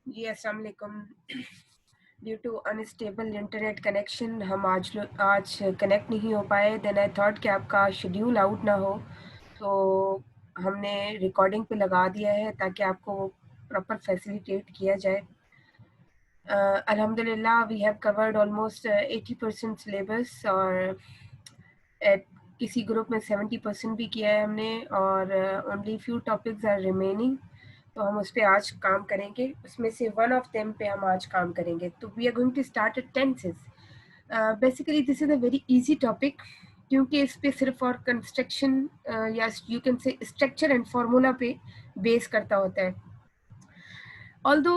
जी अस्सलाम वालेकुम। Due to unstable internet connection हम आज कनेक्ट नहीं हो पाए। देन आई थॉट कि आपका शेड्यूल आउट ना हो, तो हमने रिकॉर्डिंग पे लगा दिया है ताकि आपको प्रॉपर फैसिलिटेट किया जाए। अल्हम्दुलिल्लाह we have covered almost 80% syllabus और at किसी ग्रुप में 70% भी किया है हमने और only few topics are remaining. तो हम उस पे आज काम करेंगे, उसमें से वन ऑफ देम पे हम आज काम करेंगे। तो we are going to start at tenses. Basically this is a very easy topic, क्योंकि इस पे सिर्फ और कंस्ट्रक्शन या you can say structure and formula पे बेस करता होता है। ऑल्दो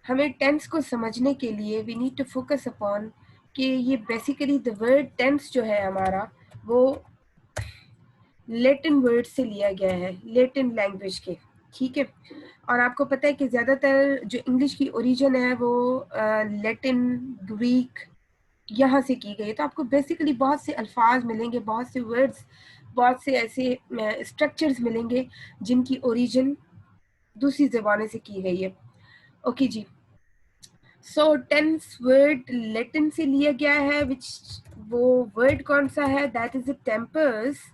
हमें टेंस को समझने के लिए we need to focus upon कि ये बेसिकली द वर्ड टेंस जो है हमारा वो लेटिन वर्ड से लिया गया है, लेटिन लैंग्वेज के। ठीक है, और आपको पता है कि ज़्यादातर जो इंग्लिश की ओरिजिन है वो लेटिन, ग्रीक यहाँ से की गई है। तो आपको बेसिकली बहुत से अल्फाज मिलेंगे, बहुत से वर्ड्स, बहुत से ऐसे स्ट्रक्चर्स मिलेंगे जिनकी ओरिजिन दूसरी ज़बानों से की गई है। ओके जी, सो टेंस वर्ड लेटिन से लिया गया है, विच वो वर्ड कौन सा है? दैट इज टेम्पर्स,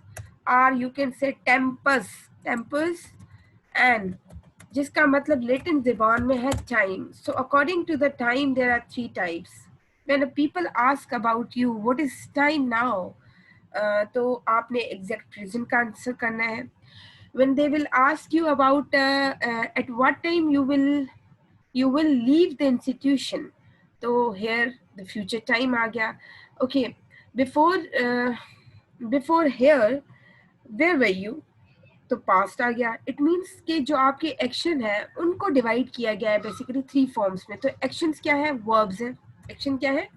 और you can say tempus, tempers, and जिसका मतलब लेटिन ज़बान में है time. So according to the time there are three types. When people ask about you what is time now, तो आपने एग्जैक्ट प्रेजेंट का answer करना है। when they will ask you about at what time you will leave the institution, तो here the future time आ गया। okay, before before here where were you, तो past आ गया। It means कि जो आपके एक्शन है उनको डिवाइड किया गया है बेसिकली थ्री फॉर्म्स में। तो एक्शंस क्या है? वर्ब्स है। एक्शन क्या है?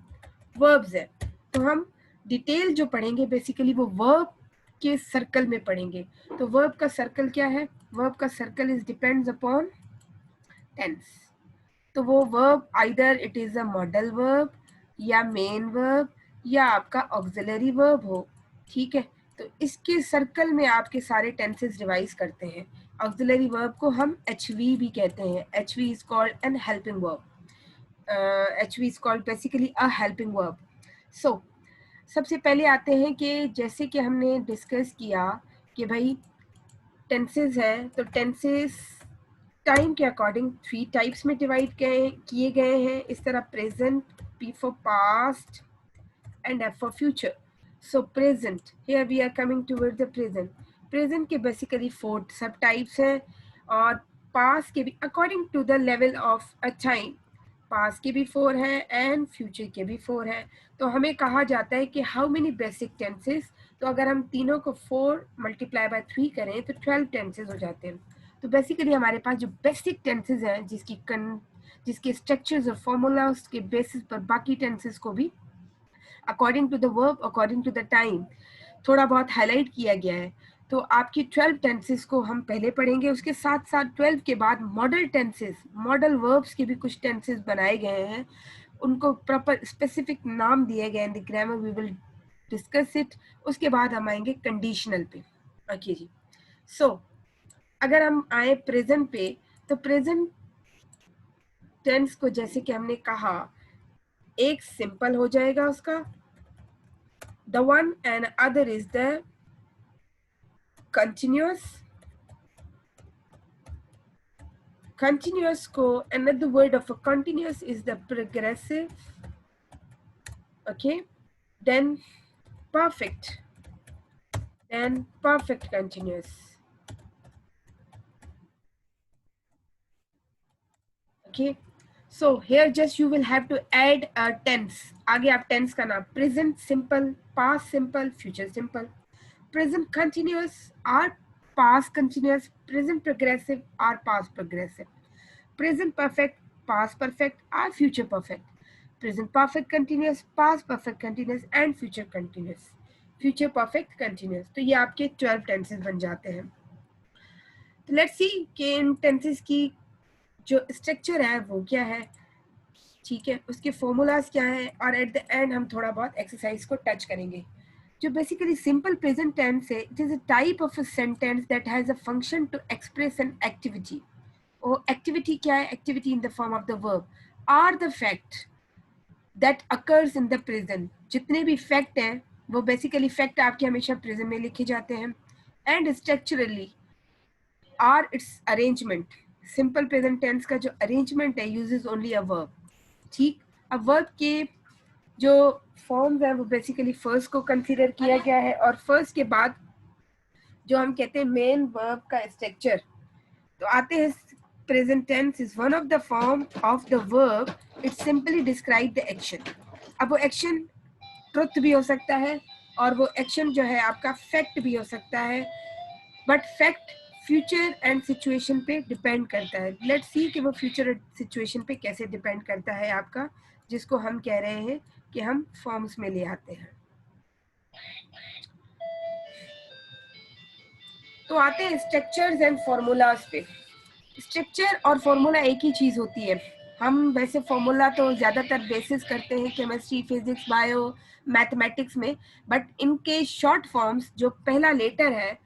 वर्ब्स है। तो हम डिटेल जो पढ़ेंगे बेसिकली वो वर्ब के सर्कल में पढ़ेंगे। तो वर्ब का सर्कल क्या है? वर्ब का circle is depends upon tense. तो वो verb either it is a modal verb या मेन वर्ब या आपका ऑक्सिलरी वर्ब हो। ठीक है, तो इसके सर्कल में आपके सारे टेंसेस रिवाइज करते हैं। ऑक्सिलरी वर्ब को हम एचवी भी कहते हैं। HV is called an helping verb. HV is called basically a helping verb. So सबसे पहले आते हैं कि जैसे कि हमने डिस्कस किया कि भाई टेंसेस है, तो टेंसेस टाइम के अकॉर्डिंग थ्री टाइप्स में डिवाइड किए गए हैं। इस तरह present, P for past and F for future. So present, here we are coming toward the present. Present के बेसिकली फोर सब टाइप्स हैं, और पास्ट के भी according to the level of a time. Past के भी four हैं and future के भी फोर हैं। तो हमें कहा जाता है कि हाउ मेनी बेसिक टेंसेस, तो अगर हम तीनों को 4 मल्टीप्लाई बाय 3 करें तो 12 टेंसेस हो जाते हैं। तो बेसिकली हमारे पास जो बेसिक टेंसेस हैं जिसके स्ट्रक्चर्स और फॉर्मूलाज के बेसिस पर बाकी टेंसेस को भी according to the verb, according to the time थोड़ा बहुत हाईलाइट किया गया है। तो आपकी 12 टेंसेस को हम पहले पढ़ेंगे, उसके साथ साथ 12 के बाद मॉडल टेंसेस, मॉडल वर्ब्स के भी कुछ टेंसेस बनाए गए हैं, उनको प्रॉपर स्पेसिफिक नाम दिए गए हैं। The grammar we will discuss it. उसके बाद हम आएंगे कंडीशनल पे। ओके जी, सो अगर हम आए प्रेजेंट पे, तो प्रेजेंट टेंस को जैसे कि हमने कहा एक सिंपल हो जाएगा उसका, the one, and other is the continuous. Continuous को another word of a continuous is the progressive. Okay, then perfect, then perfect continuous. Okay, so here just you will have to add a tense. आगे आप tense का नाम present simple, past simple, future simple, present continuous or past continuous, present progressive or past progressive, present perfect, past perfect or future perfect, present perfect continuous, past perfect continuous and future continuous, future perfect continuous। तो ये आपके 12 tenses बन जाते हैं। तो let's see कि इन tenses की जो स्ट्रक्चर है वो क्या है। ठीक है, उसके फॉर्मूलाज क्या है, और एट द एंड हम थोड़ा बहुत एक्सरसाइज को टच करेंगे। जो बेसिकली सिंपल प्रेजेंट टेंस है, it is a type of a sentence that has a function to express an activity. वो एक्टिविटी क्या है? Activity in the form of the verb or the fact that occurs in the present. जितने भी fact हैं वो basically fact आपके हमेशा present में लिखे जाते हैं। And structurally or it's arrangement. Simple present tense का जो अरेंजमेंट है यूजेस ओनली अ वर्ब। ठीक, अब वर्ब के जो फॉर्म्स हैं वो बेसिकली फर्स्ट को कंसीडर किया गया है, और फर्स्ट के बाद जो हम कहते हैं मेन वर्ब का स्ट्रक्चर, तो आते हैं present tense is one of the form of the verb, it simply describe the action. अब वो एक्शन ट्रुथ भी हो सकता है और वो एक्शन जो है आपका फैक्ट भी हो सकता है, but fact future and situation पे डिपेंड करता है। लेट्स सी कि वो फ्यूचर सिचुएशन पे कैसे डिपेंड करता है आपका, जिसको हम कह रहे हैं कि हम फॉर्म्स में ले आते हैं। तो आते हैं स्ट्रक्चर्स एंड फॉर्मूलाज पे। स्ट्रक्चर और फॉर्मूला एक ही चीज होती है। हम वैसे फॉर्मूला तो ज्यादातर बेसिस करते हैं केमिस्ट्री, फिजिक्स, बायो, मैथमेटिक्स में, बट इनके शॉर्ट फॉर्म्स जो पहला लेटर है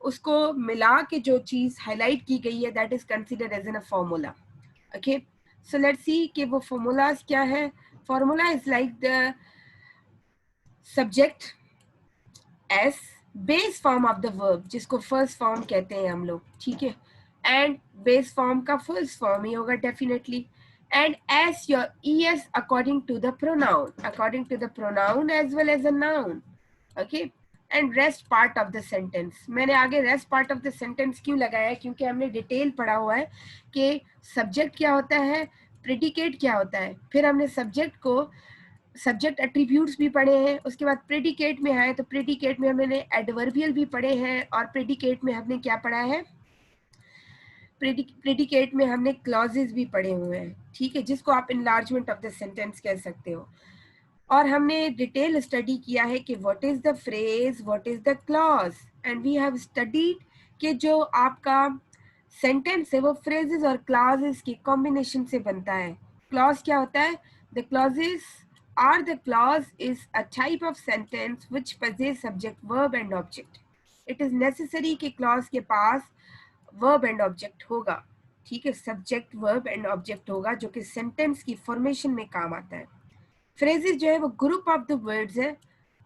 उसको मिला के जो चीज हाईलाइट की गई है that is considered as an a formula. Okay, so let's see कि वो फॉर्मूलाज क्या है। Formula is like the subject as base form of the verb, जिसको फर्स्ट फॉर्म कहते हैं हम लोग, ठीक है। एंड बेस फॉर्म का फर्स्ट फॉर्म ही होगा definitely. And S or es according to the pronoun as well as a noun. Okay, and rest part of the sentence. मैंने आगे rest part of the sentence क्यों लगाया है? क्योंकि हमने डिटेल पढ़ा हुआ है कि सब्जेक्ट क्या होता है, प्रेडिकेट क्या होता है, फिर हमने सब्जेक्ट को सब्जेक्ट एट्रीब्यूट्स भी पढ़े हैं, उसके बाद प्रेडिकेट में आए तो प्रेडिकेट में हमने एडवर्बियल भी पढ़े हैं, और प्रेडिकेट में हमने क्या पढ़ा है? प्रेडिकेट में हमने क्लॉजेस भी पढ़े हुए हैं, ठीक है, जिसको आप इनलार्जमेंट ऑफ द सेंटेंस कह सकते हो। और हमने डिटेल स्टडी किया है कि what is the phrase, what is the clause, and we have studied कि जो आपका सेंटेंस है वो फ्रेजेस और क्लॉजेस की कॉम्बिनेशन से बनता है। क्लॉज क्या होता है? The clauses are the clause is a type of sentence which possess subject, verb and object. It is necessary कि क्लॉज के पास वर्ब एंड ऑब्जेक्ट होगा, ठीक है, सब्जेक्ट वर्ब एंड ऑब्जेक्ट होगा जो कि सेंटेंस की फॉर्मेशन में काम आता है। फ्रेजेस जो है वो ग्रुप ऑफ द वर्ड्स है,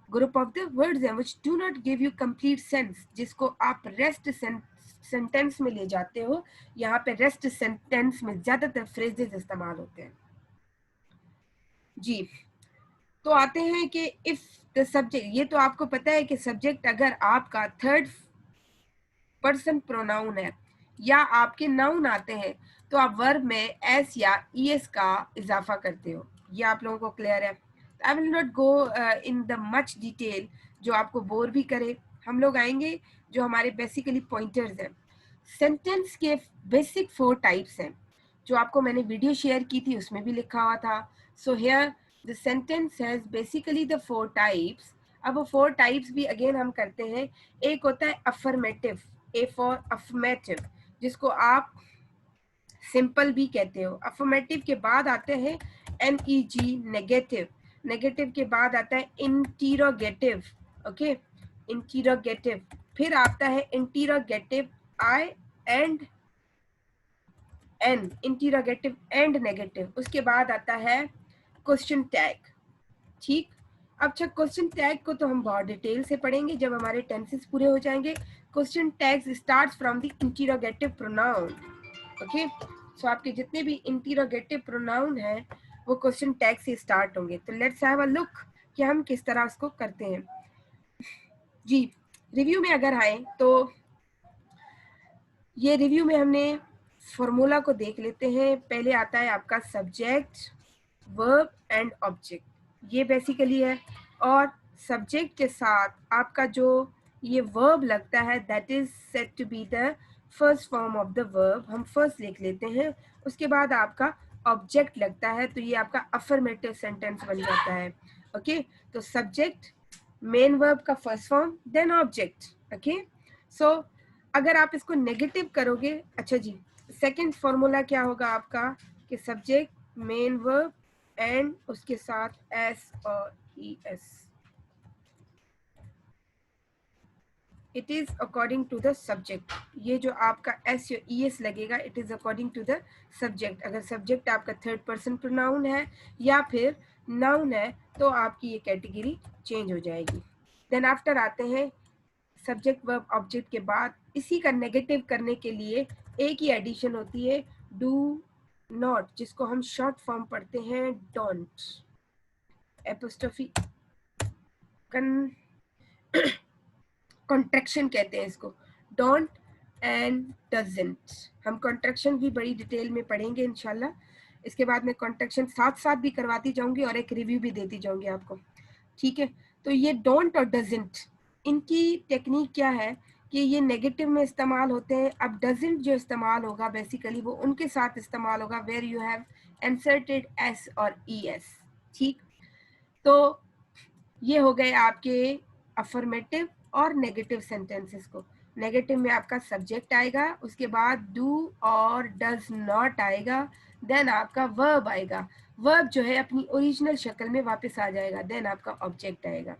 ग्रुप ऑफ द वर्ड्स है which do not give you complete sense, जिसको आप रेस्ट सेंटेंस में ले जाते हो। यहाँ पे रेस्ट सेंटेंस में ज्यादातर फ्रेजेस इस्तेमाल होते हैं जी। तो आते हैं कि इफ द सब्जेक्ट, ये तो आपको पता है कि सब्जेक्ट अगर आपका थर्ड पर्सन प्रोनाउन है या आपके नाउन आते हैं तो आप वर्ब में एस या ईएस का इजाफा करते हो। ये आप लोगों को क्लियर है? I will not go in the much detail जो आपको बोर भी करे। हम लोग आएंगे जो हमारे बेसिकली पॉइंटर्स हैं। सेंटेंस के बेसिक 4 टाइप्स हैं जो आपको मैंने वीडियो शेयर की थी, उसमें भी लिखा हुआ था। So here the sentence has basically the 4 types. अब वो 4 टाइप्स भी अगेन हम करते हैं। एक होता है अफर्मेटिव, ए फॉर अफर्मेटिव, जिसको आप सिंपल भी कहते हो। अफर्मेटिव के बाद आते हैं NEG, नेगेटिव। नेगेटिव के बाद आता है इंटीरोगेटिव, ओके, इंटीरोगेटिव। फिर आता है interrogative I and N, interrogative and negative. उसके बाद आता है क्वेश्चन टैग, ठीक। अब अच्छा, क्वेश्चन टैग को तो हम बहुत डिटेल से पढ़ेंगे जब हमारे टेंसेस पूरे हो जाएंगे। Question tags starts from the interrogative pronoun, okay. So आपके जितने भी इंटीरोगेटिव प्रोनाउन हैं वो क्वेश्चन टैग से स्टार्ट होंगे। तो लेट्स हैव अ लुक कि हम किस तरह उसको करते हैं जी। रिव्यू में अगर आए तो ये रिव्यू में हमने फॉर्मूला को देख लेते हैं। पहले आता है आपका सब्जेक्ट, वर्ब एंड ऑब्जेक्ट, ये बेसिकली है। और सब्जेक्ट के साथ आपका जो ये वर्ब लगता है that is said to be the first form of the verb, हम फर्स्ट लिख लेते हैं। उसके बाद आपका ऑब्जेक्ट लगता है, तो ये आपका अफर्मेटिव सेंटेंस बन जाता है, ओके। तो सब्जेक्ट, मेन वर्ब का first form, then object, okay. So अगर आप इसको नेगेटिव करोगे, अच्छा जी, सेकंड फॉर्मूला क्या होगा आपका कि सब्जेक्ट, मेन वर्ब एंड उसके साथ एस और E S, it is according to the subject. ये जो आपका एस या ई एस लगेगा, it is according to the subject. अगर सब्जेक्ट आपका थर्ड पर्सन प्रोनाउन है या फिर नाउन है तो आपकी ये कैटेगरी चेंज हो जाएगी। देन आफ्टर आते हैं सब्जेक्ट वर्ब ऑब्जेक्ट के बाद इसी का नेगेटिव करने के लिए एक ही एडिशन होती है, डू नॉट, जिसको हम शॉर्ट फॉर्म पढ़ते हैं डोंट, एपोस्ट्रोफी कॉन्ट्रैक्शन कहते हैं इसको, डोंट एंड डजंट। हम कॉन्ट्रैक्शन भी बड़ी डिटेल में पढ़ेंगे इंशाल्लाह। इसके बाद मैं कॉन्ट्रैक्शन साथ साथ भी करवाती जाऊंगी और एक रिव्यू भी देती जाऊंगी आपको, ठीक है। तो ये डोंट और डजंट, इनकी टेक्निक क्या है कि ये नेगेटिव में इस्तेमाल होते हैं। अब डजंट जो इस्तेमाल होगा बेसिकली वो उनके साथ इस्तेमाल होगा where you have inserted S और ई एस, ठीक। तो ये हो गए आपके अफर्मेटिव और नेगेटिव सेंटेंसेस को। नेगेटिव में आपका सब्जेक्ट आएगा, उसके बाद डू और डज नॉट आएगा, देन आपका वर्ब आएगा। वर्ब जो है अपनी ओरिजिनल शक्ल में वापस आ जाएगा, देन आपका ऑब्जेक्ट आएगा।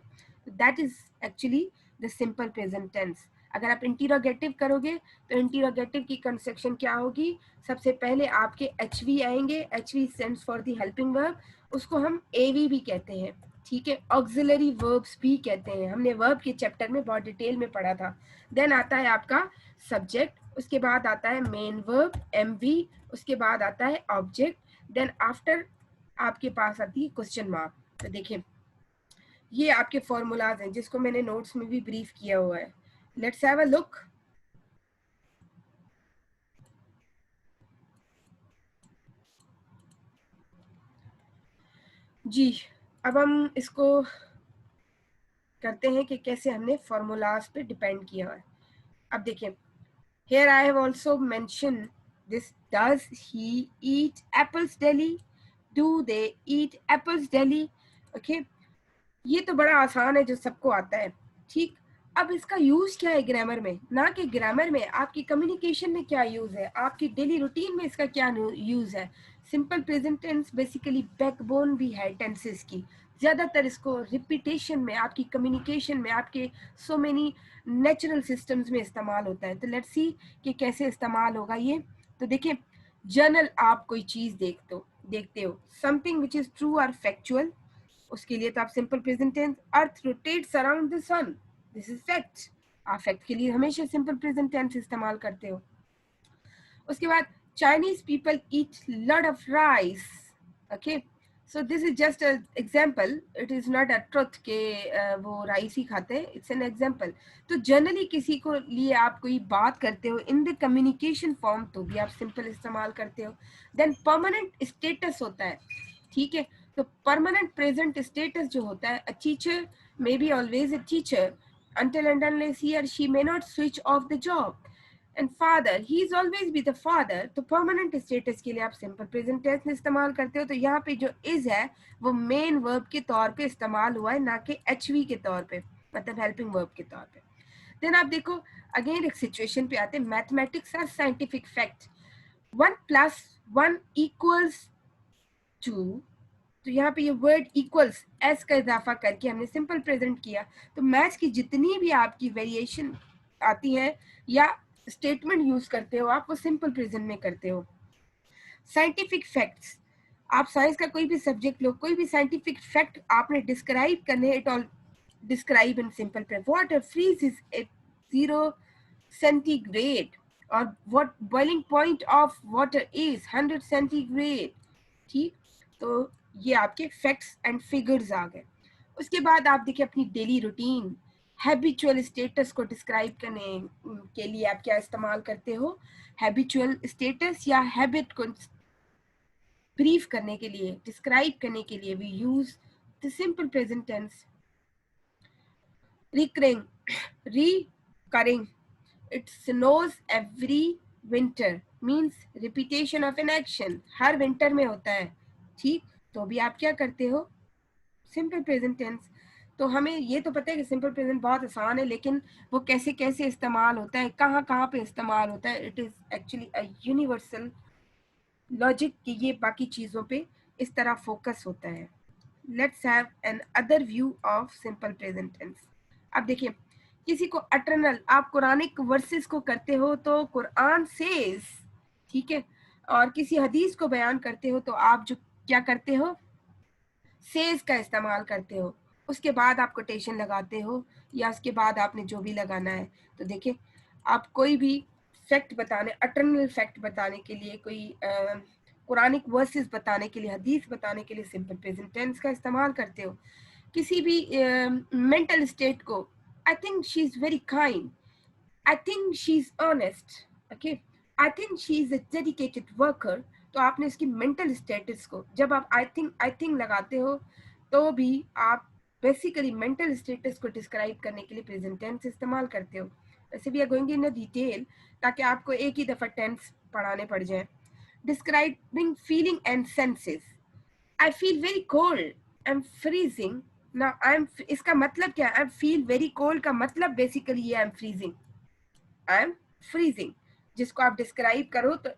That is actually the simple present tense. अगर आप इंटीरोगेटिव करोगे तो इंटीरोगेटिव की कंस्ट्रक्शन क्या होगी, सबसे पहले आपके एच वी आएंगे, H we stands for the helping verb, उसको हम ए वी भी कहते हैं, ठीक है। ऑक्सिलरी वर्ब्स भी कहते हैं, हमने वर्ब के चैप्टर में बहुत डिटेल में पढ़ा था। देन आता है आपका सब्जेक्ट, उसके बाद आता है मेन वर्ब एम वी, उसके बाद आता है ऑब्जेक्ट, देन आफ्टर आपके पास आती है क्वेश्चन मार्क। तो देखिए ये आपके फॉर्मूलाज हैं जिसको मैंने नोट्स में भी ब्रीफ किया हुआ है। Let's have a look. जी, अब हम इसको करते हैं कि कैसे हमने फॉर्मूलाज पे डिपेंड किया है। अब देखिए, here I have also mentioned this, does he eat apples daily, do they eat apples daily, okay। ये तो बड़ा आसान है जो सबको आता है, ठीक। अब इसका यूज क्या है ग्रामर में, ना कि ग्रामर में, आपकी कम्युनिकेशन में क्या यूज है, आपकी डेली रूटीन में इसका क्या यूज है। Simple present tense basically backbone भी है टेंसेस की, ज्यादातर इसको रिपीटेशन में, आपकी कम्युनिकेशन में, आपके सो मेनी नेचुरल सिस्टम्स में इस्तेमाल होता है। तो लेट्स सी कि कैसे इस्तेमाल होगा ये। तो देखिए, जर्नल, आप कोई चीज देखते हो समथिंग विच इज ट्रू और फैक्चुअल, उसके लिए तो आप simple present tense, earth rotates around the sun, this is fact, आप फैक्ट के लिए हमेशा सिंपल प्रेजेंट टेंस इस्तेमाल करते हो। उसके बाद Chinese people eat lot of rice, okay. So this is just a example, it is not a truth के वो राइस ही खाते हैं, इट्स एन एग्जांपल। तो जनरली किसी को लिए आप कोई बात करते हो इन द कम्युनिकेशन फॉर्म तो भी आप सिंपल इस्तेमाल करते हो। देन परमानेंट स्टेटस होता है, ठीक है। तो परमानेंट प्रेजेंट स्टेटस जो होता है, a teacher may be always a teacher until and unless he or she may not switch off the job, and father he is always be the father. तो permanent status के लिए आप simple present tense में इस्तेमाल करते हो। तो यहाँ पे जो इज है वो मेन वर्ब के तौर पे इस्तेमाल हुआ है, ना कि एच वी के तौर पे, मतलब हेल्पिंग वर्ब के तौर पे। देन आप देखो अगेन एक सिचुएशन पे आते हैं, मैथमेटिक्स और साइंटिफिक फैक्ट। 1+1 = 2, तो यहाँ पे ये वर्ड इक्वल्स एस का इजाफा करके हमने सिंपल प्रेजेंट किया। तो मैथ्स की जितनी भी आपकी वेरिएशन आती है या स्टेटमेंट यूज करते हो आप, वो सिंपल प्रेजेंट में करते हो। साइंटिफिक फैक्ट्स, आप साइंस का कोई भी सब्जेक्ट लो, कोई भी साइंटिफिक फैक्ट आपने डिस्क्राइब करने, it all describe in simple present. Water freezes at 0 centigrade, और what boiling point of water is 100 centigrade, ठीक। तो ये आपके फैक्ट्स एंड फिगर्स आ गए। उसके बाद आप देखिए अपनी डेली रूटीन, हैबिचुअल स्टेटस को डिस्क्राइब करने के लिए आप क्या इस्तेमाल करते हो, हैबिचुअल स्टेटस या हैबिट को ब्रीफ करने के लिए, डिस्क्राइब करने के लिए we use the simple present tense. Recurring, recurring, it snows every winter means repetition of an action, हर विंटर में होता है, ठीक। तो भी आप क्या करते हो, सिंपल प्रेजेंट टेंस। तो हमें ये तो पता है कि सिंपल प्रेजेंट बहुत आसान है, लेकिन वो कैसे कैसे इस्तेमाल होता है, कहाँ कहाँ पे इस्तेमाल होता है, it is actually a universal logic कि ये बाकी चीजों पे इस तरह फोकस होता है। Let's have another view of simple present tense. अब देखिए किसी को अटर्नल, आप कुरानिक वर्सेस को करते हो तो कुरान सेज, ठीक है, और किसी हदीस को बयान करते हो तो आप जो क्या करते हो, सेज का इस्तेमाल करते हो। उसके बाद आप कोटेशन लगाते हो या उसके बाद आपने जो भी लगाना है। तो देखिए, आप कोई भी फैक्ट बताने, अटर्नल फैक्ट बताने के लिए, कोई कुरानिक वर्सेस बताने के लिए, हदीस बताने के लिए सिंपल प्रेजेंट टेंस का इस्तेमाल करते हो। किसी भी मेंटल स्टेट को, I think she is very kind, I think she is honest, okay, I think she is a dedicated worker, तो आपने इसकी मेंटल स्टेटस को, जब आप आई थिंक लगाते हो तो भी आप बेसिकली मेंटल स्टेटस को डिस्क्राइब करने के लिए प्रेजेंट टेंस इस्तेमाल करते हो। वैसे भी आर गोइंग इन डिटेल, ताकि आपको एक ही दफा टेंस पढ़ाने पड़ जाए। Describing feeling and senses, I feel very cold, I am freezing. ना आई एम, इसका मतलब क्या है, आई फील वेरी कोल्ड का मतलब बेसिकली ये I am freezing, I am freezing, जिसको आप डिस्क्राइब करो तो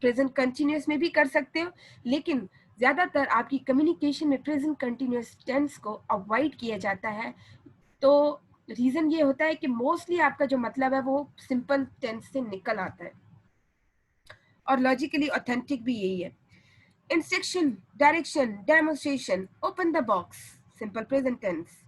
प्रेजेंट कंटिन्यूअस में भी कर सकते हो, लेकिन ज्यादातर आपकी कम्युनिकेशन में प्रेजेंट कंटिन्यूअस टेंस को अवॉइड किया जाता है। तो रीजन ये होता है कि मोस्टली आपका जो मतलब है वो सिंपल टेंस से निकल आता है, और लॉजिकली ऑथेंटिक भी यही है। Instruction, direction, demonstration, open the box, simple present tense.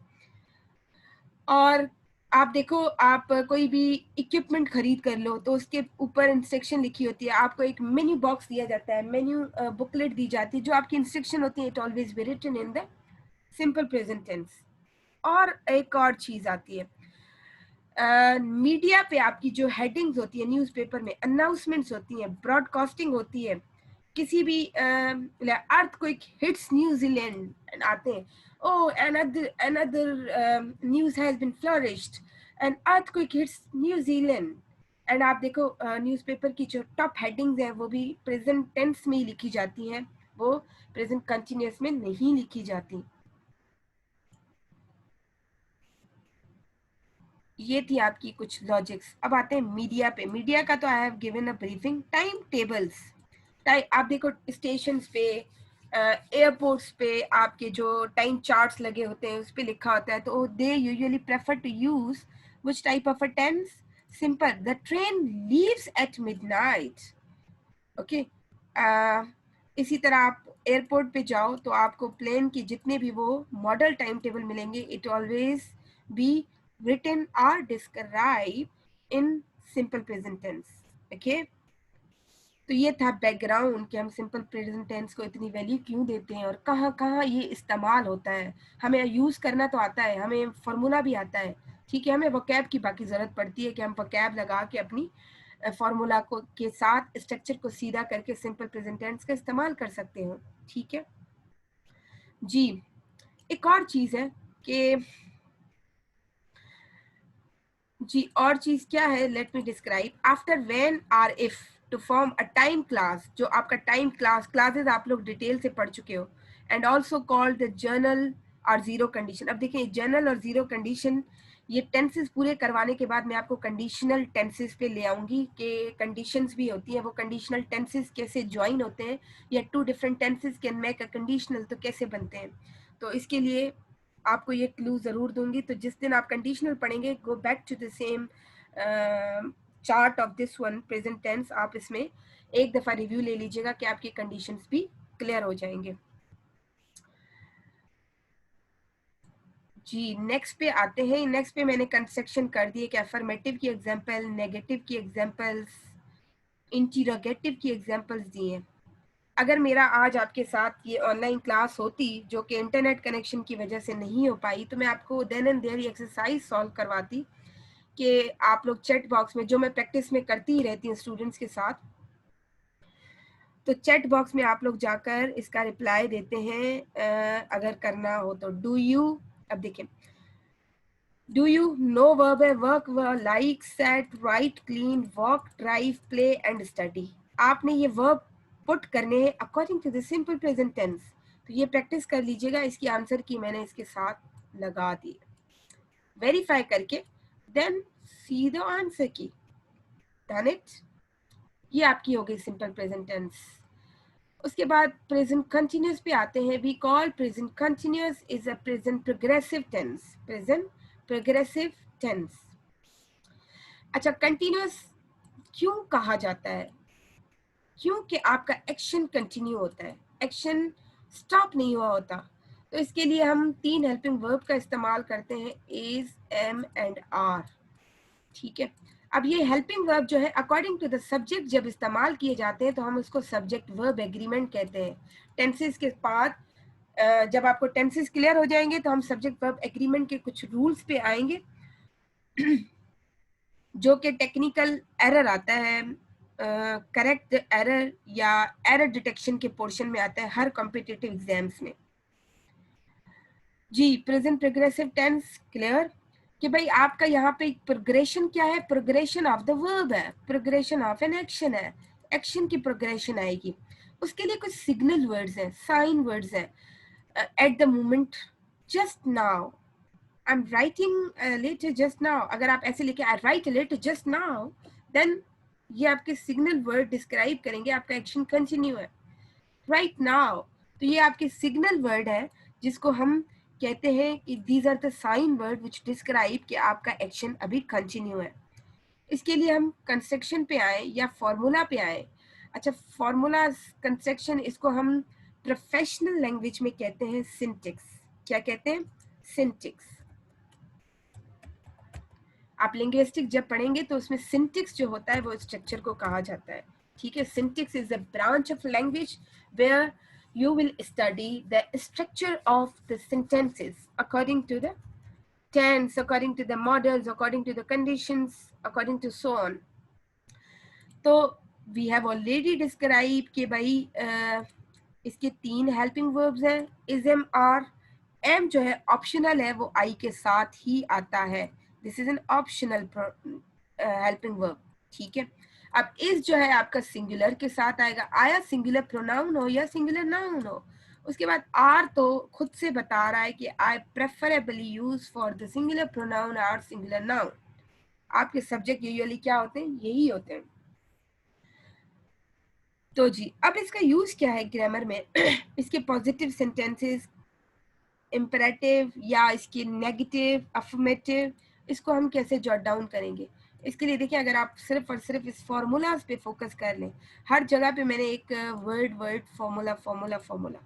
और आप देखो, आप कोई भी इक्विपमेंट खरीद कर लो तो उसके ऊपर इंस्ट्रक्शन लिखी होती है, आपको एक मेन्यू बॉक्स दिया जाता है, मेन्यू बुकलेट दी जाती है, जो आपकी इंस्ट्रक्शन होती है, it always be written in the simple present tense. और एक और चीज आती है, मीडिया पे आपकी जो हेडिंग्स होती है, न्यूज़पेपर में अनाउंसमेंट्स होती हैं, ब्रॉडकास्टिंग होती है, किसी भी अर्थक्वेक हिट्स न्यूजीलैंड आते हैं, oh another another news has been flourished, an earthquake hits New Zealand. And आप देखो न्यूज़पेपर की जो टॉप हेडिंग्स हैं वो भी प्रेजेंट टेंस में ही लिखी जाती हैं, वो प्रेजेंट कंटिन्यूअस में नहीं लिखी जाती। ये थी आपकी कुछ लॉजिक्स। अब आते हैं मीडिया पे। मीडिया का तो I have given a briefing. Time tables, आप देखो स्टेशन पे, एयरपोर्ट्स पे आपके जो टाइम चार्ट्स लगे होते हैं उस पे लिखा होता है, तो they usually prefer to use which type of a tense, simple, the train leaves at midnight, okay. इसी तरह आप एयरपोर्ट पे जाओ तो आपको प्लेन की जितने भी वो मॉडल टाइम टेबल मिलेंगे, it always B written or described in simple present tense, okay। तो ये था बैकग्राउंड कि हम सिंपल प्रेजेंट टेंस को इतनी वैल्यू क्यों देते हैं और कहाँ कहाँ ये इस्तेमाल होता है। हमें यूज करना तो आता है, हमें फार्मूला भी आता है, ठीक है, हमें वोकैब की बाकी जरूरत पड़ती है कि हम वोकैब लगा के अपनी फार्मूला को के साथ स्ट्रक्चर को सीधा करके सिंपल प्रेजेंट टेंस का इस्तेमाल कर सकते हो, ठीक है जी। एक और चीज है कि जी, और चीज क्या है, let me describe. After when or if to form a time clause, जो आपका टाइम क्लास, क्लासेस आप लोग डिटेल से पढ़ चुके हो, and also called the journal और जीरो कंडीशन। अब देखिए, जर्नल और जीरो कंडीशन, ये टेंसेस पूरे करवाने के बाद मैं आपको कंडीशनल टेंसेस पे ले आऊंगी कि कंडीशंस भी होती हैं, वो कंडीशनल टेंसेस कैसे ज्वाइन होते हैं, या two different tenses can make a conditional, तो कैसे बनते हैं। तो इसके लिए आपको ये क्लू जरूर दूंगी। तो जिस दिन आप कंडीशनल पढ़ेंगे, go back to the same chart of this one present tense, आप इसमें एक दफा रिव्यू ले लीजिएगा कि आपके कंडीशंस भी क्लियर हो जाएंगे। जी, नेक्स्ट पे आते हैं। नेक्स्ट पे मैंने कंस्ट्रक्शन कर दिए कि अफर्मेटिव की एग्जांपल, नेगेटिव की एग्जांपल्स, इंटीरोगेटिव की एग्जांपल्स दिए। अगर मेरा आज आपके साथ ये ऑनलाइन क्लास होती, जो कि इंटरनेट कनेक्शन की वजह से नहीं हो पाई, तो मैं आपको देन एंड देयर ये एक्सरसाइज सॉल्व करवाती कि आप लोग चैट बॉक्स में, जो मैं प्रैक्टिस में करती ही रहती हूँ स्टूडेंट्स के साथ, तो चैट बॉक्स में आप लोग जाकर इसका रिप्लाई देते हैं, अगर करना हो तो। डू यू, अब देखिए, डू यू नो वर्ब है, work, like, set, write, clean, walk, drive, play and study. आपने ये वर्ब पुट करने हैं according to the simple present tense. तो ये प्रैक्टिस कर लीजिएगा। इसकी आंसर की मैंने इसके साथ लगा दी, वेरीफाई करके, देन सी द आंसर की, डन इट। ये आपकी हो गई सिंपल प्रेजेंट टेंस। उसके बाद प्रेजेंट कंटिन्यूअस पे आते हैं। We call present continuous is a present progressive tense, present progressive tense. अच्छा, कंटिन्यूअस क्यों कहा जाता है? क्योंकि आपका एक्शन कंटिन्यू होता है, एक्शन स्टॉप नहीं हुआ होता। तो इसके लिए हम 3 हेल्पिंग वर्ब का इस्तेमाल करते हैं, इज, एम एंड आर। ठीक है। अब ये हेल्पिंग वर्ब जो है अकॉर्डिंग टू द सब्जेक्ट जब इस्तेमाल किए जाते हैं तो हम उसको सब्जेक्ट वर्ब एग्रीमेंट कहते हैं। टेंसेस के बाद जब आपको टेंसेस क्लियर हो जाएंगे तो हम सब्जेक्ट वर्ब एग्रीमेंट के कुछ रूल्स पे आएंगे जो कि टेक्निकल एरर आता है, करेक्ट एरर या एरर डिटेक्शन के पोर्शन में आता है हर कॉम्पिटिटिव एग्जाम्स में। जी, प्रेजेंट प्रोग्रेसिव टेंस क्लियर कि भाई आपका यहाँ पे प्रोग्रेशन क्या है, प्रोग्रेशन ऑफ द वर्ब है, प्रोग्रेशन ऑफ एन एक्शन है, एक्शन की प्रोग्रेशन आएगी। उसके लिए कुछ सिग्नल वर्ड्स हैं, साइन वर्ड्स हैं। At the moment, just now, I am writing letter just now, अगर आप ऐसे लिखे आई right letter just now, then ये आपके सिग्नल वर्ड डिस्क्राइब करेंगे आपका एक्शन कंटिन्यू है। राइट नाउ, तो ये आपके सिग्नल वर्ड है जिसको हम कहते हैं कि these are the sign word which describe कि आपका एक्शन अभी कंटिन्यू है। इसके लिए हम कंस्ट्रक्शन पे आए या फॉर्मूला पे आए। अच्छा, फॉर्मूला कंस्ट्रक्शन, इसको हम प्रोफेशनल लैंग्वेज में कहते हैं सिंटेक्स। क्या कहते हैं? सिंटेक्स। आप लिंग्विस्टिक जब पढ़ेंगे तो उसमें सिंटेक्स जो होता है वो स्ट्रक्चर को कहा जाता है। ठीक है, syntax is a branch of language where you will study the structure of the sentences according to the tense, according to the models, according to the conditions, according to so on. तो we have already described कि भाई इसके 3 helping verbs हैं, is, am, are. M जो है optional है, वो आई के साथ ही आता है। This is an optional helping verb. ठीक है। अब इस जो है आपका सिंगुलर के साथ आएगा, आया सिंगुलर प्रोनाउन हो या सिंगुलर नाउन हो। उसके बाद आर तो खुद से बता रहा है कि I preferably use for the singular pronoun और सिंगुलर नाउन। आपके सब्जेक्ट यूजुअली क्या होते हैं? यही होते हैं। तो जी, अब इसका यूज क्या है ग्रामर में? इसके पॉजिटिव सेंटेंसेस, इम्परेटिव या इसकी नेगेटिव, अफर्मेटिव, इसको हम कैसे जॉट डाउन करेंगे? इसके लिए देखिए, अगर आप सिर्फ और सिर्फ इस फॉर्मूलाज पे फोकस कर लें, हर जगह पे मैंने एक word formula formula formula,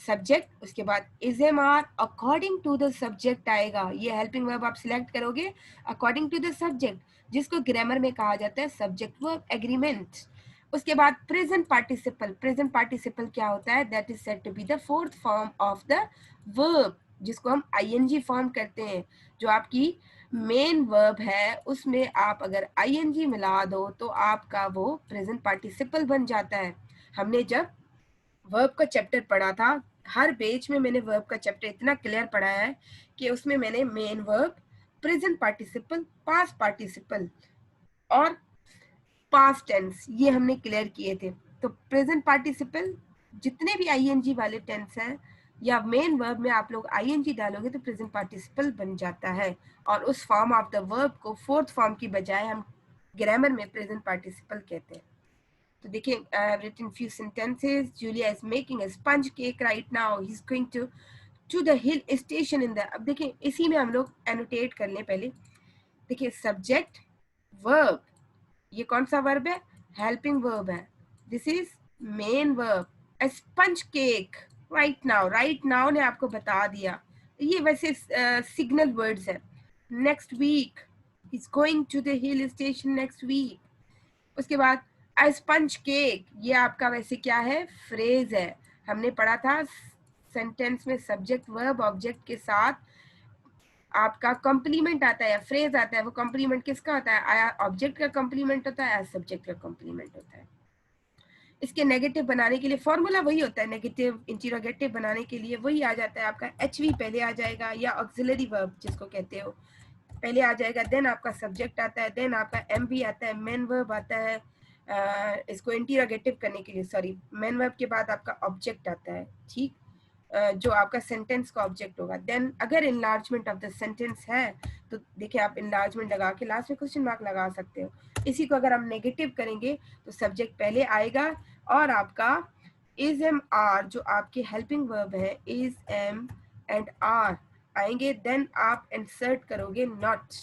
subject, उसके बाद is, am, are, according to the subject आएगा। ये हेल्पिंग वर्ब आप सिलेक्ट करोगे अकॉर्डिंग टू द सब्जेक्ट, जिसको ग्रामर में कहा जाता है सब्जेक्ट वर्ब एग्रीमेंट। उसके बाद प्रेजेंट पार्टिसिपल। प्रेजेंट पार्टिसिपल क्या होता है? That is said to be the fourth form of the verb, जिसको हम आईएनजी फॉर्म करते हैं। जो आपकी मेन वर्ब है उसमें आप अगर आईएनजी मिला दो तो आपका वो प्रेजेंट पार्टिसिपल बन जाता है। हमने जब वर्ब का चैप्टर पढ़ा था, हर पेज में मैंने वर्ब का चैप्टर इतना क्लियर पढ़ा है कि उसमें मैंने main verb, present participle, past participle और पास्ट टेंस ये हमने क्लियर किए थे। तो प्रेजेंट पार्टिसिपल जितने भी आईएनजी वाले टेंस हैं या मेन वर्ब में आप लोग आईएनजी डालोगे तो प्रेजेंट पार्टिसिपल बन जाता है। और उस फॉर्म ऑफ द वर्ब को फोर्थ फॉर्म की बजाय हम ग्रामर में प्रेजेंट पार्टिसिपल कहते हैं। तो देखिए, I have written few sentences. Julia is making a sponge cake right now, he is going to the hill station in the. अब देखिए, इसी में हम लोग एनोटेट कर लें पहले। देखिए, सब्जेक्ट, वर्ब, ये कौन सा वर्ब है? हेल्पिंग वर्ब है। This is main verb. Sponge cake right now, right now ने आपको बता दिया, ये वैसे सिग्नल वर्ड्स है। Next week, is going to the hill station next week. उसके बाद स्पंज केक, ये आपका वैसे क्या है? फ्रेज है। हमने पढ़ा था सेंटेंस में सब्जेक्ट वर्ब ऑब्जेक्ट के साथ आपका कॉम्प्लीमेंट आता है, फ्रेज आता है। वो कॉम्प्लीमेंट किसका होता है? आया ऑब्जेक्ट का कॉम्प्लीमेंट होता है या सब्जेक्ट का कॉम्प्लीमेंट होता है। इसके नेगेटिव बनाने के लिए फॉर्मूला वही होता है, नेगेटिव इंटरोगेटिव बनाने के लिए वही आ जाता है आपका एचवी पहले आ जाएगा, या ऑक्सिलरी वर्ब जिसको कहते हो पहले आ जाएगा, देन आपका सब्जेक्ट आता है, देन आपका एमवी आता है, मेन वर्ब आता है इसको इंटरोगेटिव करने के लिए, सॉरी, मेन वर्ब के बाद आपका ऑब्जेक्ट आता है। ठीक, जो आपका सेंटेंस का ऑब्जेक्ट होगा। देन अगर इनलार्जमेंट ऑफ द सेंटेंस है तो देखिए आप इनलार्जमेंट लगा के लास्ट में क्वेश्चन मार्क लगा सकते हो। इसी को अगर हम नेगेटिव करेंगे तो सब्जेक्ट पहले आएगा और आपका इज, एम, आर जो आपके हेल्पिंग वर्ब है, इज, एम एंड आर आएंगे, देन आप इंसर्ट करोगे नॉट।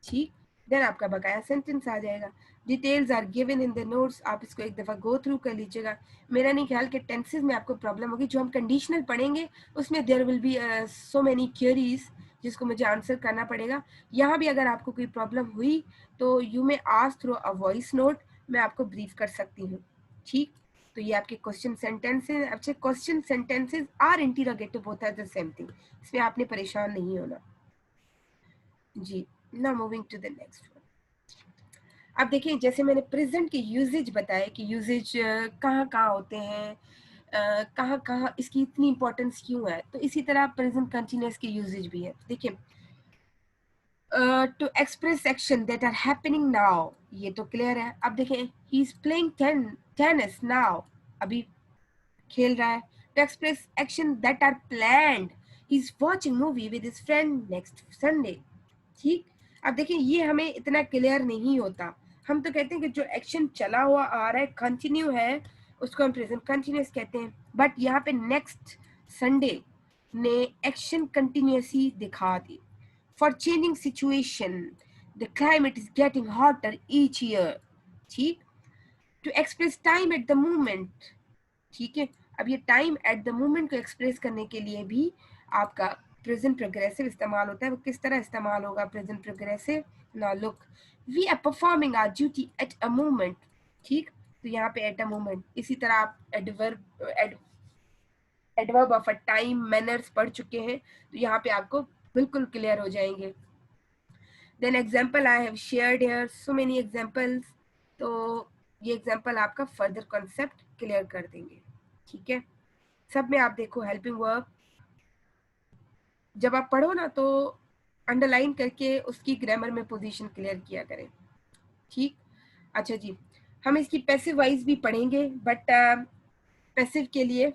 ठीक, देन आपका बकाया सेंटेंस आ जाएगा। Details are given in the notes, आप इसको एक दफ़ा गो थ्रू कर लीजिएगा। मेरा नहीं ख्याल कि टेंसेज में आपको प्रॉब्लम होगी, जो हम कंडीशनल पढ़ेंगे उसमें there will be so many queries जिसको मुझे आंसर करना पड़ेगा। यहाँ भी अगर आपको कोई प्रॉब्लम हुई तो you may ask through a voice note, मैं आपको ब्रीफ कर सकती हूँ। ठीक, तो ये आपके क्वेश्चन सेंटेंसेज। अच्छा, क्वेश्चन सेंटेंसेज आर इंटीरोगेटिव होता है द सेम थिंग, इसमें आपने परेशान नहीं होना जी। Now moving to the next one. अब देखिए, जैसे मैंने प्रेजेंट के यूजेज बताए कि यूजेज कहाँ कहाँ होते हैं, कहाँ कहाँ इसकी इतनी इंपॉर्टेंस क्यों है, तो इसी तरह प्रेजेंट कंटिन्यूअस के यूजेज भी है। देखिए, to express action that are happening now, ये तो क्लियर है। अब देखें, he is playing tennis now, अभी खेल रहा है। To express action that are planned, he is watching movie with his friend next Sunday. ठीक, अब देखिए ये हमें इतना क्लियर नहीं होता, हम तो कहते हैं कि जो एक्शन चला हुआ आ रहा है, कंटिन्यू है, उसको हम प्रेजेंट कंटिन्यूअस कहते हैं। बट यहाँ पे नेक्स्ट संडे ने एक्शन कंटिन्यूअसली दिखा दी। For changing situation, the climate is getting hotter each year. ठीक, to express time at the moment. ठीक है, अब ये टाइम एट द मोमेंट को एक्सप्रेस करने के लिए भी आपका प्रेजेंट प्रोग्रेसिव इस्तेमाल होता है। वो किस तरह इस्तेमाल होगा present progressive? Now look, we are performing our duty at a moment. ठीक, तो यहाँ पे एट अ मोमेंट, इसी तरह आप adverb of a time manners पढ़ चुके हैं, तो यहाँ पे आपको बिल्कुल क्लियर हो जाएंगे। Then example I have shared here so many examples, तो ये एग्जाम्पल आपका फर्दर कॉन्सेप्ट क्लियर कर देंगे। ठीक है, सब में आप देखो हेल्पिंग वर्ब, जब आप पढ़ो ना तो अंडरलाइन करके उसकी ग्रामर में पोजीशन क्लियर किया करें। ठीक, अच्छा जी, हम इसकी पैसिव वाइज भी पढ़ेंगे, बट पैसिव के लिए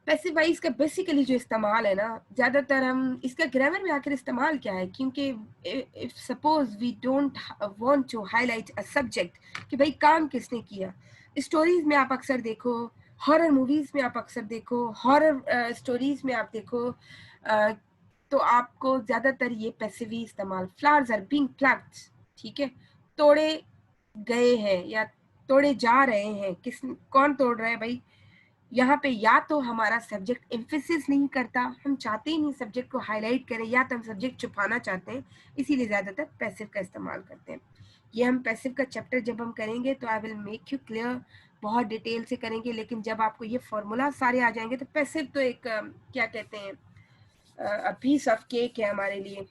पैसिव वाइज का बेसिकली जो इस्तेमाल है ना, ज़्यादातर हम इसका ग्रामर में आखिर इस्तेमाल क्या है, क्योंकि if suppose we don't want to highlight a subject कि भाई काम किसने किया। स्टोरीज में आप अक्सर देखो, हॉरर मूवीज में आप अक्सर देखो, हॉरर स्टोरीज में आप देखो, तो आपको ज़्यादातर ये पैसिव ही इस्तेमाल, फ्लावर्स आर बीइंग प्लक्ड। ठीक है, तोड़े गए हैं या तोड़े जा रहे हैं, किस कौन तोड़ रहा है भाई? यहाँ पे या तो हमारा सब्जेक्ट एम्फेसिस नहीं करता, हम चाहते ही नहीं सब्जेक्ट को हाईलाइट करें, या तो हम सब्जेक्ट छुपाना चाहते हैं, इसीलिए ज़्यादातर पैसिव का इस्तेमाल करते हैं। ये हम पैसिव का चैप्टर जब हम करेंगे तो I will make you clear, बहुत डिटेल से करेंगे, लेकिन जब आपको ये फॉर्मूला सारे आ जाएंगे तो पैसिव तो एक क्या कहते हैं, पीस ऑफ केक है हमारे लिए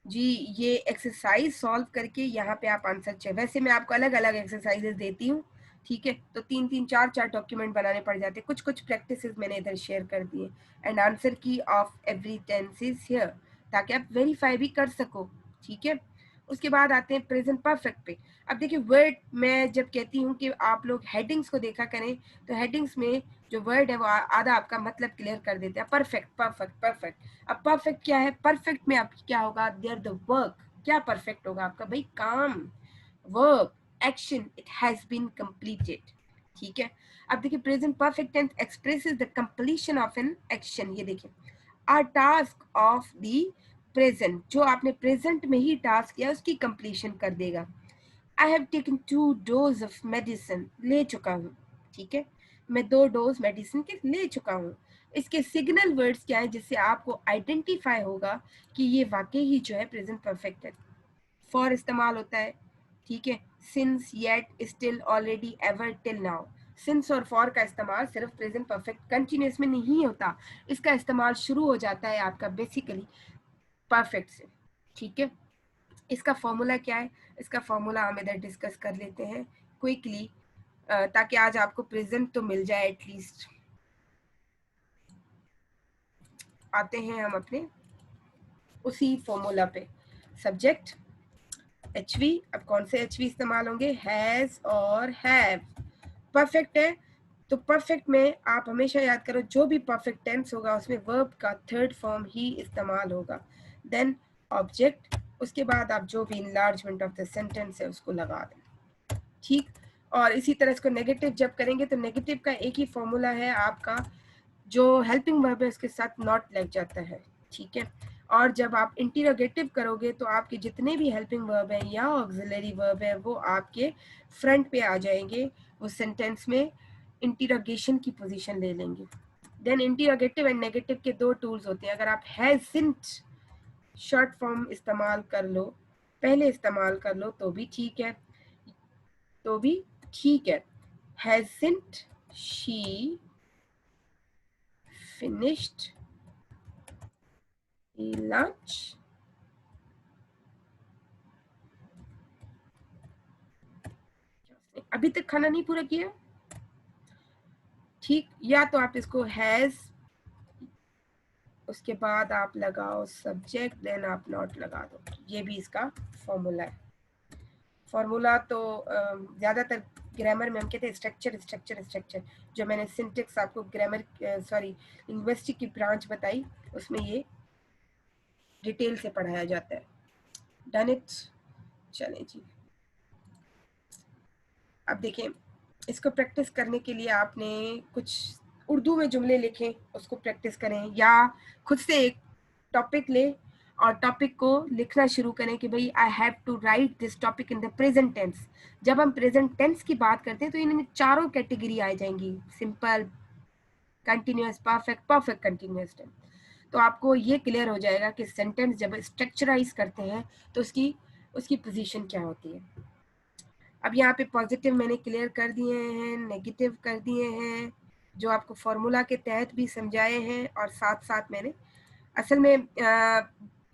जी। ये एक्सरसाइज सॉल्व करके यहाँ पे आप आंसर चाहिए, वैसे मैं आपको अलग अलग एक्सरसाइजेस देती हूँ। ठीक है, तो 3 3 4 4 डॉक्यूमेंट बनाने पड़ जाते हैं, कुछ कुछ प्रैक्टिस मैंने इधर शेयर कर दिए। And answer key of every tense is here, ताकि आप वेरीफाई भी कर सको। ठीक है, उसके बाद आते हैं प्रेजेंट परफेक्ट पे। अब देखिए, वर्ड मैं जब कहती हूँ कि आप लोग हेडिंग्स को देखा करें, तो हेडिंग्स में जो वर्ड है वो आधा आपका मतलब क्लियर कर देते हैं। परफेक्ट परफेक्ट परफेक्ट, अब परफेक्ट क्या है? परफेक्ट में आप क्या होगा? देयर द वर्क, क्या परफेक्ट होगा आपका भाई? काम, work, action, it has been completed. ठीक है, अब देखिए, present perfect tense expresses the completion of an action. ये देखिए, are task of the present, जो आपने प्रेजेंट में ही टास्क किया उसकी कंप्लीशन कर देगा। I have taken 2 dose of medicine, ले चुका हूँ। ठीक है, मैं 2 डोज मेडिसिन के ले चुका हूँ। इसके सिग्नल वर्ड्स क्या है जिससे आपको आइडेंटिफाई होगा कि ये वाकई ही जो है प्रेजेंट परफेक्ट है। फॉर इस्तेमाल होता है। ठीक है, since, yet, still, already, ever, till now. Since और फॉर का इस्तेमाल सिर्फ प्रेजेंट परफेक्ट कंटिन्यूअस में नहीं होता, इसका इस्तेमाल शुरू हो जाता है आपका बेसिकली परफेक्ट से। ठीक है, इसका फॉर्मूला क्या है? इसका फॉर्मूला हम इधर डिस्कस कर लेते हैं क्विकली, ताकि आज आपको प्रेजेंट तो मिल जाए एटलीस्ट। आते हैं हम अपने उसी फॉर्मूला पे। सब्जेक्ट एचवी, अब कौन से एचवी इस्तेमाल होंगे? हैज और हैव। परफेक्ट है तो परफेक्ट में आप हमेशा याद करो, जो भी परफेक्ट टेंस होगा उसमें वर्ब का थर्ड फॉर्म ही इस्तेमाल होगा। देन ऑब्जेक्ट, उसके बाद आप जो भी इनलार्जमेंट ऑफ द सेंटेंस है उसको लगा दें। ठीक, और इसी तरह इसको नेगेटिव जब करेंगे तो नेगेटिव का एक ही फॉर्मूला है आपका, जो हेल्पिंग वर्ब है उसके साथ नॉट लग जाता है। ठीक है, और जब आप इंटीरोगेटिव करोगे तो आपके जितने भी हेल्पिंग वर्ब हैं या ऑक्सिलरी वर्ब है वो आपके फ्रंट पे आ जाएंगे, वो सेंटेंस में इंटीरोगेशन की पोजीशन ले लेंगे। देन इंटीरोगेटिव एंड नेगेटिव के दो टूल्स होते हैं। अगर आप हैजंट शॉर्ट फॉर्म इस्तेमाल कर लो, पहले इस्तेमाल कर लो तो भी ठीक है, तो भी ठीक है। हैजंट शी फिनिश्ड लंच, अभी तक खाना नहीं पूरा किया, ठीक। या तो आप इसको हैज, उसके बाद आप लगाओ सब्जेक्ट, देन आप नॉट लगा दो, ये भी इसका फॉर्मूला है। फॉर्मूला तो ज़्यादातर ग्रामर में हम कहते हैं स्ट्रक्चर स्ट्रक्चर स्ट्रक्चर, जो मैंने सिंटेक्स आपको ग्रामर सॉरी लिंग्विस्टिक की ब्रांच बताई उसमें ये डिटेल से पढ़ाया जाता है। डन इट, चलें जी। अब देखें, इसको प्रैक्टिस करने के लिए आपने कुछ उर्दू में जुमले लिखें, उसको प्रैक्टिस करें, या खुद से एक टॉपिक ले और टॉपिक को लिखना शुरू करें कि भाई I have to write this topic in the present tense. जब हम प्रेजेंट टेंस की बात करते हैं तो इनमें चारों कैटेगरी आ जाएंगी, simple, continuous, perfect, perfect continuous tense. तो आपको ये क्लियर हो जाएगा कि सेंटेंस जब स्ट्रक्चराइज करते हैं तो उसकी उसकी पोजीशन क्या होती है। अब यहाँ पे पॉजिटिव मैंने क्लियर कर दिए हैं, नेगेटिव कर दिए हैं, जो आपको फॉर्मूला के तहत भी समझाए हैं, और साथ साथ मैंने असल में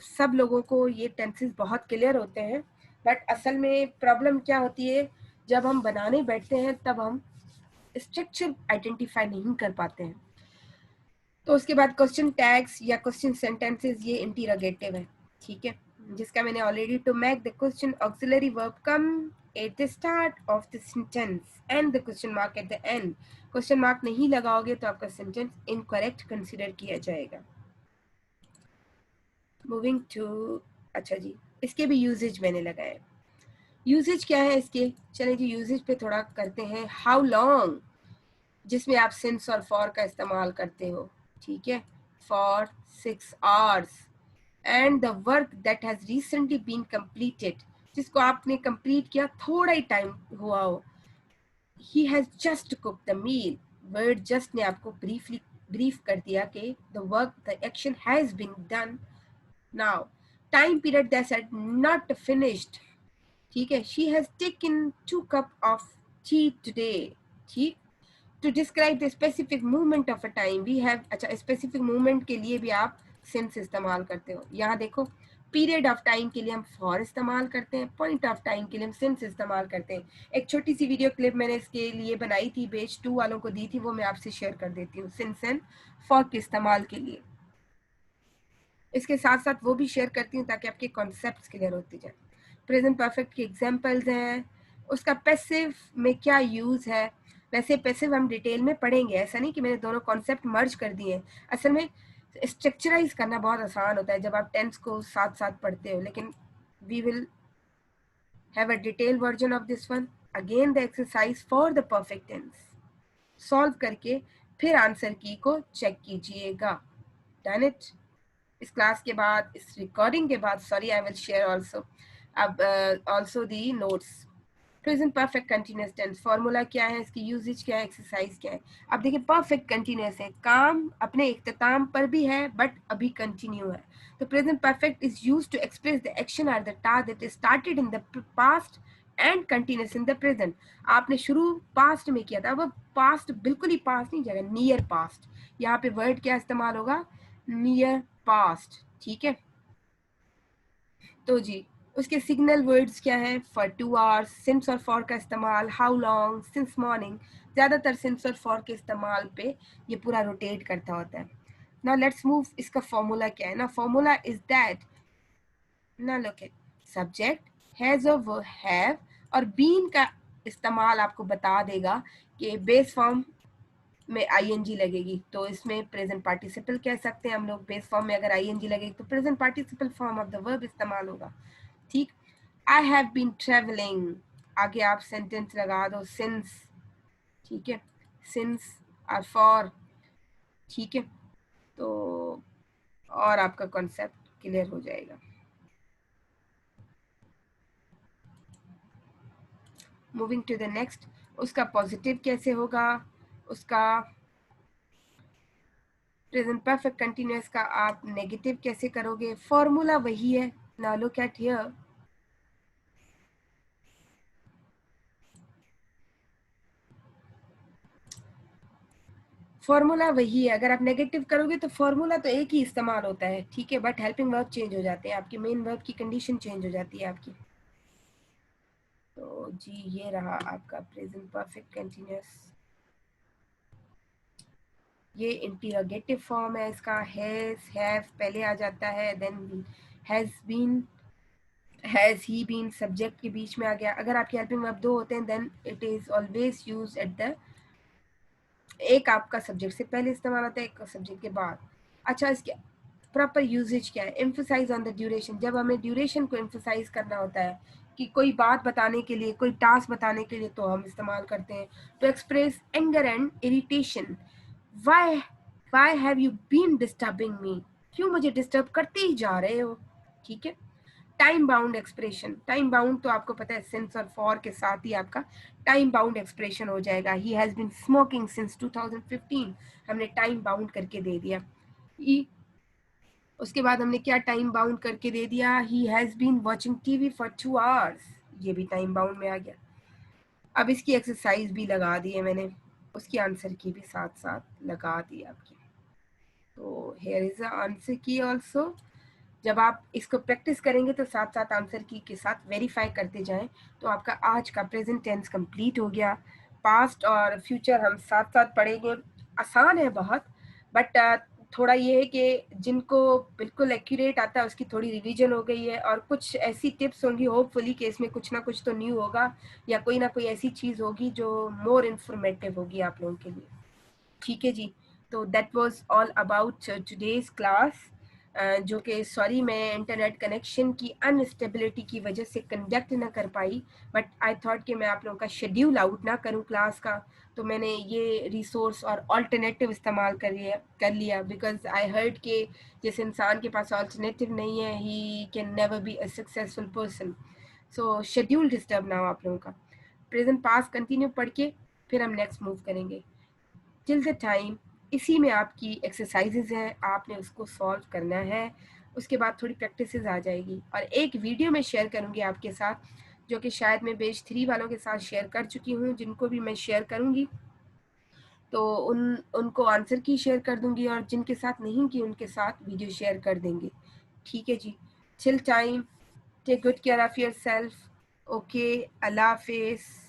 सब लोगों को ये टेंसेस बहुत क्लियर होते हैं, बट असल में प्रॉब्लम क्या होती है, जब हम बनाने बैठते हैं तब हम स्ट्रक्चर आइडेंटिफाई नहीं कर पाते हैं। तो उसके बाद क्वेश्चन टैग्स या क्वेश्चन सेंटेंसेस ये इंटीरोगेटिव है, ठीक है, जिसका मैंने already, to make the question auxiliary verb come at the start of the sentence and the question mark at the end. Question mark नहीं लगाओगे तो आपका सेंटेंस इनकरेक्ट कंसीडर किया जाएगा। मूविंग टू, अच्छा जी, इसके भी यूजेज मैंने लगाए। यूजेज क्या है इसके, चले जी यूजेज पे थोड़ा करते हैं। हाउ लॉन्ग, जिसमें आप सिंस और फॉर का इस्तेमाल करते हो, ठीक है, for 6 hours, and the work that has recently been completed, जिसको आपने कंप्लीट किया थोड़ा ही टाइम हुआ हो। He has just cook the meal, word just ने आपको ब्रीफ कर दिया कि the work, the action has been done now. Time period that's not finished, ठीक है, she has taken 2 cup of tea today, ठीक। To describe the specific movement of a time we have, अच्छा specific movement के लिए भी आप since इस्तेमाल करते हो। यहाँ देखो, पीरियड ऑफ टाइम के लिए हम फॉर इस्तेमाल करते हैं, पॉइंट ऑफ टाइम के लिए हम सिंस इस्तेमाल करते हैं। एक छोटी सी वीडियो क्लिप मैंने इसके लिए बनाई थी, बेच 2 वालों को दी थी, वो मैं आपसे शेयर कर देती हूँ सिंस एंड फॉर के इस्तेमाल के लिए। इसके साथ साथ वो भी शेयर करती हूँ ताकि आपके कॉन्सेप्ट्स क्लियर होते जाए। प्रेजेंट परफेक्ट के एग्जांपल्स हैं, उसका पैसिव में क्या यूज़ है। वैसे पैसिव हम डिटेल में पढ़ेंगे, ऐसा नहीं कि मैंने दोनों कॉन्सेप्ट मर्ज कर दिए। असल में स्ट्रक्चराइज करना बहुत आसान होता है जब आप टेंस को साथ साथ पढ़ते हो, लेकिन we will have a detail version of this one. Again the exercise for the perfect tense solve करके फिर आंसर की को चेक कीजिएगा। Done it. इस क्लास के बाद, इस रिकॉर्डिंग के बाद, sorry, I will share also अब also the notes. Present perfect continuous tense formula क्या है, इसकी यूजेज क्या है, एक्सरसाइज क्या है। अब देखिए, परफेक्ट कंटिन्यूअस है, काम अपने इख्तिताम पर भी है बट अभी कंटिन्यू है। तो present perfect is used to express the action और the task that started in the past and continuous in the present. आपने शुरू पास्ट में किया था, अब पास्ट बिल्कुल ही पास्ट नहीं जाएगा, नियर पास्ट। यहाँ पे वर्ड क्या इस्तेमाल होगा, नियर पास्ट, ठीक है। तो जी, उसके सिग्नल वर्ड्स क्या है, फॉर 2 hours, सिंस और फॉर का इस्तेमाल, हाउ लॉन्ग, सिंस मॉर्निंग, ज़्यादातर सिंस और फॉर के इस्तेमाल पे ये पूरा रोटेट करता होता है। ना लेट्स मूव, इसका फॉर्मूला क्या है ना, फॉर्मूला इज दैट, ना लुक एट सब्जेक्ट हैज और वो हैव, और बीन का इस्तेमाल आपको बता देगा कि बेस फॉर्म में आईएनजी लगेगी, तो इसमें प्रेजेंट पार्टिसिपल कह सकते हैं हम लोग। बेस फॉर्म में अगर आईएनजी लगेगी तो present participle form of the verb इस्तेमाल होगा, ठीक। आई हैव बीन ट्रेवलिंग, आगे आप सेंटेंस लगा दो सिंस, ठीक है, सिंस और फॉर, ठीक है। तो और आपका कॉन्सेप्ट क्लियर हो जाएगा। मूविंग टू द नेक्स्ट, उसका पॉजिटिव कैसे होगा, उसका प्रेजेंट परफेक्ट कंटिन्यूअस का आप नेगेटिव कैसे करोगे, फॉर्मूला वही है। Now look at here, formula वही है। अगर आप नेगेटिव करोगे तो फॉर्मूला तो एक ही इस्तेमाल होता है, ठीक है, बट हेल्पिंग वर्ब चेंज हो जाते हैं, आपकी मेन वर्ब की कंडीशन चेंज हो जाती है आपकी। तो जी ये रहा आपका प्रेजेंट परफेक्ट कंटिन्यूअस। ये इंटरोगेटिव फॉर्म है इसका, हैज हैव पहले आ जाता है, then has been, has he been subject के बीच में आ गया। अगर आपके हेल्पिंग वर्ब दो होते हैं then it is always use at the, एक आपका सब्जेक्ट से पहले इस्तेमाल होता है, एक सब्जेक्ट के बाद। अच्छा, इसके प्रॉपर यूजेज क्या है, एम्फोसाइज ऑन द ड्यूरेशन, जब हमें ड्यूरेशन को एम्फोसाइज करना होता है कि कोई बात बताने के लिए, कोई टास्क बताने के लिए, तो हम इस्तेमाल करते हैं। To express anger and irritation, why why have you been disturbing me, क्यों मुझे डिस्टर्ब करते ही जा रहे हो, ठीक है। Time bound expression, time bound तो आपको पता है सिंस और फॉर के साथ ही आपका टाइम बाउंड एक्सप्रेशन हो जाएगा। He has been smoking since 2015, हमने टाइम बाउंड करके दे दिया। उसके बाद हमने क्या टाइम बाउंड करके दे दिया, he has been watching TV for 2 hours, ये भी टाइम बाउंड में आ गया। अब इसकी एक्सरसाइज भी लगा दी है मैंने, उसकी आंसर की भी साथ साथ लगा दी आपकी। तो हेयर इज आंसर की ऑल्सो। जब आप इसको प्रैक्टिस करेंगे तो साथ साथ आंसर की के साथ वेरीफाई करते जाएं, तो आपका आज का प्रेजेंट टेंस कंप्लीट हो गया। पास्ट और फ्यूचर हम साथ साथ पढ़ेंगे, आसान है बहुत, बट थोड़ा ये है कि जिनको बिल्कुल एक्यूरेट आता है उसकी थोड़ी रिवीजन हो गई है, और कुछ ऐसी टिप्स होंगी होपफुली कि इसमें कुछ ना कुछ तो न्यू होगा, या कोई ना कोई ऐसी चीज़ होगी जो मोर इन्फॉर्मेटिव होगी आप लोगों के लिए, ठीक है जी। तो that was all about today's class, जो कि सॉरी मैं इंटरनेट कनेक्शन की अनस्टेबिलिटी की वजह से कंडक्ट ना कर पाई, बट आई थॉट कि मैं आप लोगों का शेड्यूल आउट ना करूं क्लास का, तो मैंने ये रिसोर्स और ऑल्टरनेटिव इस्तेमाल कर लिया बिकॉज आई हर्ड कि जिस इंसान के पास ऑल्टरनेटिव नहीं है he can never be a successful person. So schedule disturb ना हो आप लोगों का। प्रेजेंट पास कंटिन्यू पढ़ के फिर हम नेक्स्ट मूव करेंगे। टिल द टाइम इसी में आपकी एक्सरसाइजेज हैं, आपने उसको सॉल्व करना है, उसके बाद थोड़ी प्रैक्टिसेस आ जाएगी, और एक वीडियो मैं शेयर करूंगी आपके साथ, जो कि शायद मैं बेच 3 वालों के साथ शेयर कर चुकी हूँ, जिनको भी मैं शेयर करूंगी तो उनको आंसर की शेयर कर दूंगी, और जिनके साथ नहीं की उनके साथ वीडियो शेयर कर देंगे, ठीक है जी। Till time take good care of yourself, okay, अल्लाह हाफिज़।